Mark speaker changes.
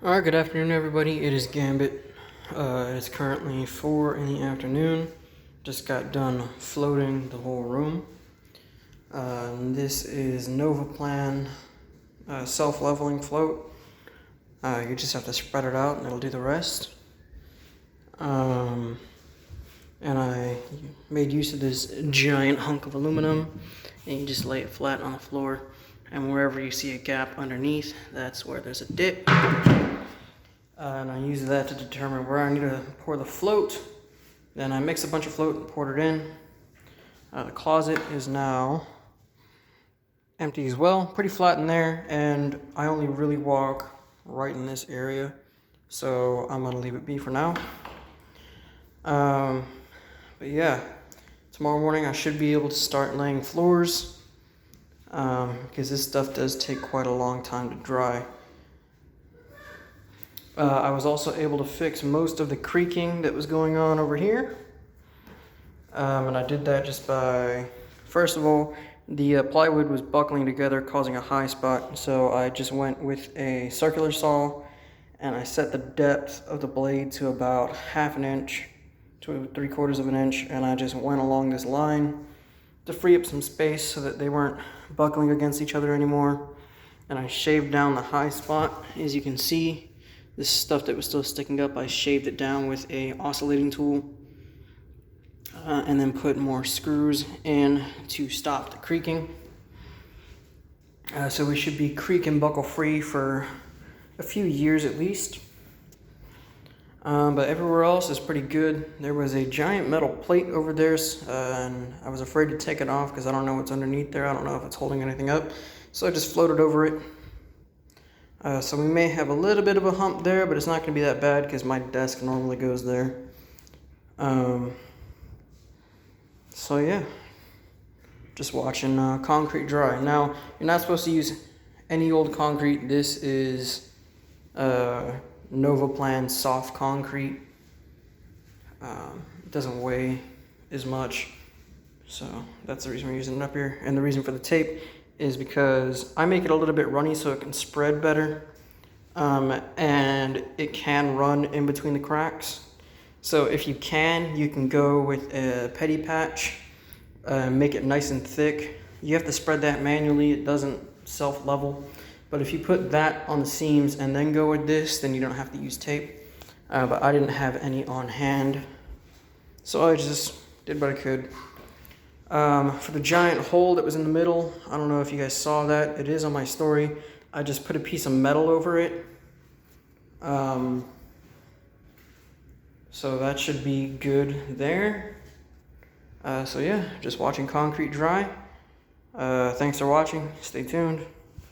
Speaker 1: Alright, good afternoon everybody. It is Gambit. It's currently 4 in the afternoon. Just got done floating the whole room. This is Nova Plan self-leveling float. You just have to spread it out and it'll do the rest. And I made use of this giant hunk of aluminum, and you just lay it flat on the floor, and wherever you see a gap underneath, that's where there's a dip. And I use that to determine where I need to pour the float. Then I mix a bunch of float and poured it in. The closet is now empty as well, pretty flat in there, and I only really walk right in this area, so I'm gonna leave it be for now. But yeah, tomorrow morning I should be able to start laying floors, because this stuff does take quite a long time to dry. I was also able to fix most of the creaking that was going on over here. And I did that just by, first of all, the plywood was buckling together, causing a high spot. So I just went with a circular saw and I set the depth of the blade to about 1/2 inch to 3/4 of an inch. And I just went along this line to free up some space so that they weren't buckling against each other anymore. And I shaved down the high spot. As you can see, this stuff that was still sticking up, I shaved it down with a oscillating tool, and then put more screws in to stop the creaking. So we should be creak and buckle free for a few years at least. But everywhere else is pretty good. There was a giant metal plate over there, and I was afraid to take it off because I don't know what's underneath there. I don't know if it's holding anything up. So I just floated over it. So we may have a little bit of a hump there, but it's not going to be that bad because my desk normally goes there. So yeah, just watching concrete dry. Now, you're not supposed to use any old concrete. This is Nova Plan soft concrete. It doesn't weigh as much, so that's the reason we're using it up here. And the reason for the tape is because I make it a little bit runny so it can spread better, and it can run in between the cracks. So if you can go with a petty patch, make it nice and thick. You have to spread that manually, it doesn't self-level. But if you put that on the seams and then go with this, then you don't have to use tape. But I didn't have any on hand, so I just did what I could. For the giant hole that was in the middle, I don't know if you guys saw that. It is on my story. I just put a piece of metal over it. So that should be good there. So yeah, just watching concrete dry. Thanks for watching. Stay tuned.